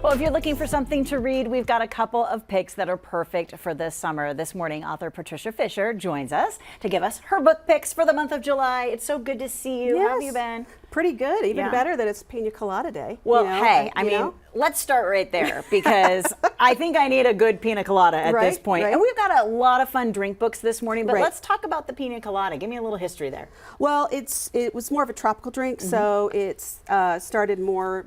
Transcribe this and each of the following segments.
Well, if you're looking for something to read, we've got a couple of picks that are perfect for this summer. This morning, author Patricia Fisher joins us to give us her book picks for the month of July. It's so good to see you. Yes. How have you been? Pretty good. Even better that it's Pina Colada Day. Well, hey, I mean, let's start right there because I think I need a good pina colada at this point. Right. And we've got a lot of fun drink books this morning, but Right. let's talk about the pina colada. Give me a little history there. Well, it was more of a tropical drink, so it's started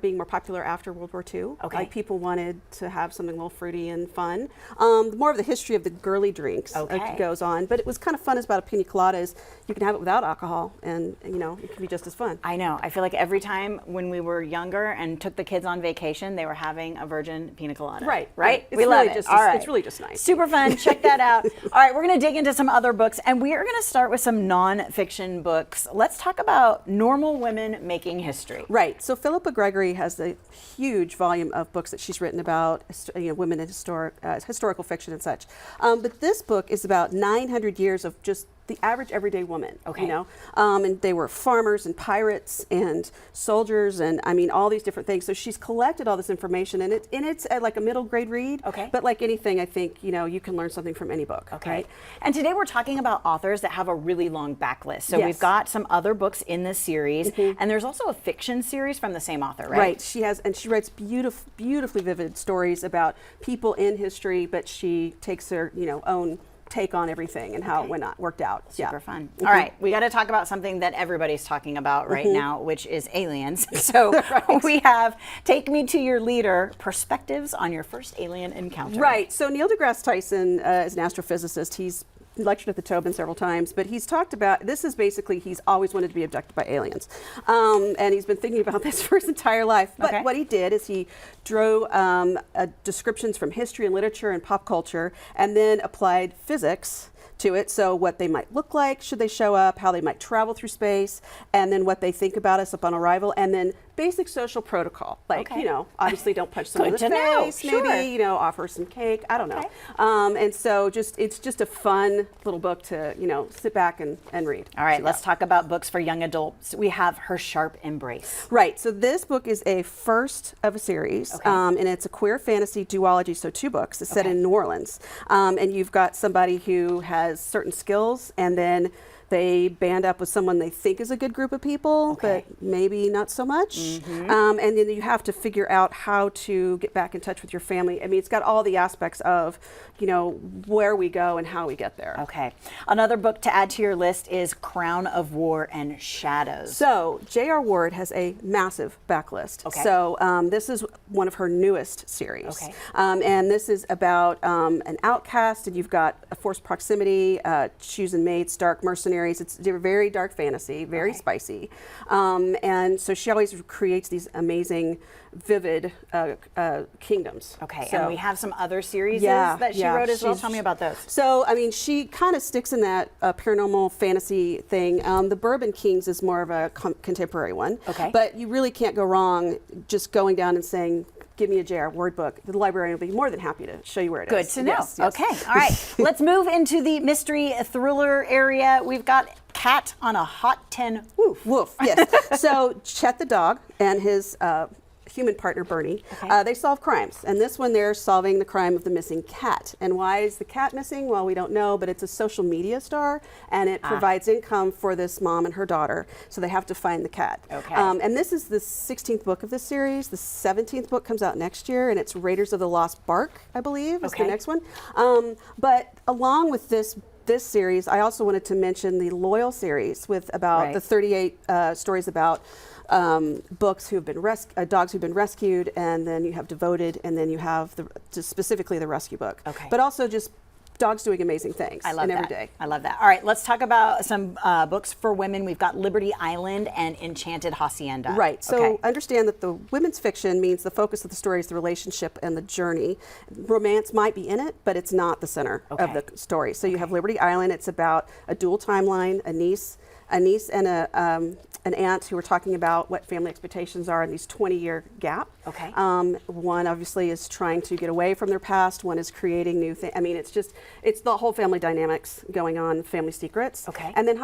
being more popular after World War II. Okay. Like people wanted to have something a little fruity and fun. More of the history of the girly drinks goes on, but it was kind of fun about a pina colada is you can have it without alcohol, and it can be just as fun. I know. I feel like every time when we were younger and took the kids on vacation, they were having a virgin pina colada. Right. Right? It's We love it. Just, All right. It's really just nice. Super fun. Check that out. All right, we're going to dig into some other books, and we are going to start with some nonfiction books. Let's talk about normal women making history. Right. So Philippa Gregory has a huge volume of books that she's written about women in historical fiction and such. But this book is about 900 years of just the average everyday woman. Okay. And they were farmers and pirates and soldiers and I mean all these different things. So she's collected all this information, and it's like a middle grade read. Okay. But like anything, I think you can learn something from any book. Okay. Right? And today we're talking about authors that have a really long backlist. So Yes. we've got some other books in this series, and there's also a fiction series from the same author, right? Right. She writes beautifully vivid stories about people in history, but she takes her own take on everything and how it worked out. Super fun. All right, we got to talk about something that everybody's talking about right now, which is aliens. So we have Take Me to Your Leader, Perspectives on Your First Alien Encounter. Right. So Neil deGrasse Tyson is an astrophysicist. He's lectured at the Tobin several times, but he's talked about, this is basically, he's always wanted to be abducted by aliens. And he's been thinking about this for his entire life. But what he did is he drew descriptions from history and literature and pop culture, and then applied physics to it. So what they might look like, should they show up, how they might travel through space, and then what they think about us upon arrival, and then basic social protocol, like obviously don't punch someone in the face, maybe offer some cake, I don't know. And so it's just a fun little book to sit back and read. All right, let's talk about books for young adults. We have Her Sharp Embrace. Right, so this book is a first of a series, and it's a queer fantasy duology, so 2 books. It's set in New Orleans, and you've got somebody who has certain skills, and then they band up with someone they think is a good group of people, but maybe not so much. And then you have to figure out how to get back in touch with your family. I mean, it's got all the aspects of, where we go and how we get there. Okay. Another book to add to your list is Crown of War and Shadows. So J.R. Ward has a massive backlist. Okay. So this is one of her newest series. Okay. And this is about an outcast, and you've got a forced proximity, choosing mates, dark mercenaries. It's very dark fantasy, very spicy. And so she always creates these amazing, vivid kingdoms. Okay, so, and we have some other series that she wrote as well. Tell me about those. So, I mean, she kind of sticks in that paranormal fantasy thing. The Bourbon Kings is more of a contemporary one. Okay. But you really can't go wrong just going down and saying, give me a J.R. Ward book. The librarian will be more than happy to show you where it Good is. to know. Yes, yes. Okay, all right. Let's move into the mystery thriller area. We've got Cat on a Hot Tin Woof. Woof, yes. So Chet the dog and his human partner, Bernie, they solve crimes. And this one, they're solving the crime of the missing cat. And why is the cat missing? Well, we don't know, but it's a social media star, and it provides income for this mom and her daughter. So they have to find the cat. Okay. And this is the 16th book of this series. The 17th book comes out next year, and it's Raiders of the Lost Bark, I believe, is the next one. But along with this series, I also wanted to mention the Loyal series with about the 38 stories about dogs who've been rescued, and then you have Devoted, and then you have specifically the rescue book. Okay. But also just dogs doing amazing things every day. I love that. All right, let's talk about some books for women. We've got Liberty Island and Enchanted Hacienda. Right. So understand that the women's fiction means the focus of the story is the relationship and the journey. Romance might be in it, but it's not the center of the story. So you have Liberty Island. It's about a dual timeline, a niece and an aunt who are talking about what family expectations are in these 20-year gap. Okay. One obviously is trying to get away from their past. One is creating new things. I mean, it's the whole family dynamics going on, family secrets. Okay. And then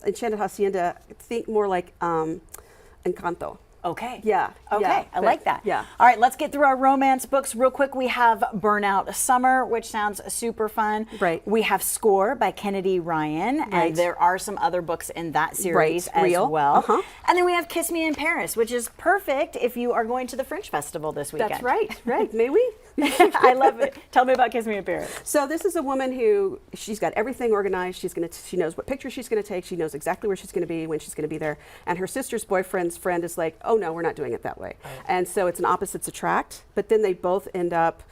Enchanted Hacienda, think more like Encanto. Okay. Yeah. Okay. Yeah, I like that. Yeah. All right. Let's get through our romance books real quick. We have Burnout Summer, which sounds super fun. Right. We have Score by Kennedy Ryan. Right. And there are some other books in that series Right. as Real. well. Uh-huh. And then we have Kiss Me in Paris, which is perfect if you are going to the Fringe Festival this weekend. That's right. Right. May we? I love it. Tell me about Kiss Me in Paris. So this is a woman who she's got everything organized. She knows what picture she's going to take. She knows exactly where she's going to be, when she's going to be there. And her sister's boyfriend's friend is like, oh no, we're not doing it that way. And so it's an opposites attract. But then they both end up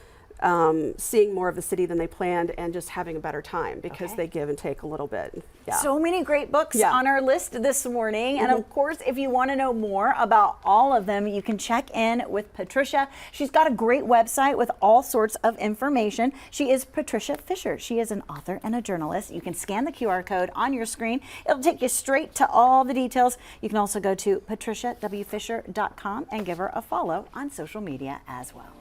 seeing more of the city than they planned and just having a better time because they give and take a little bit. Yeah. So many great books Yeah. on our list this morning. And of course, if you want to know more about all of them, you can check in with Patricia. She's got a great website with all sorts of information. She is Patricia Fisher. She is an author and a journalist. You can scan the QR code on your screen. It'll take you straight to all the details. You can also go to patriciawfisher.com and give her a follow on social media as well.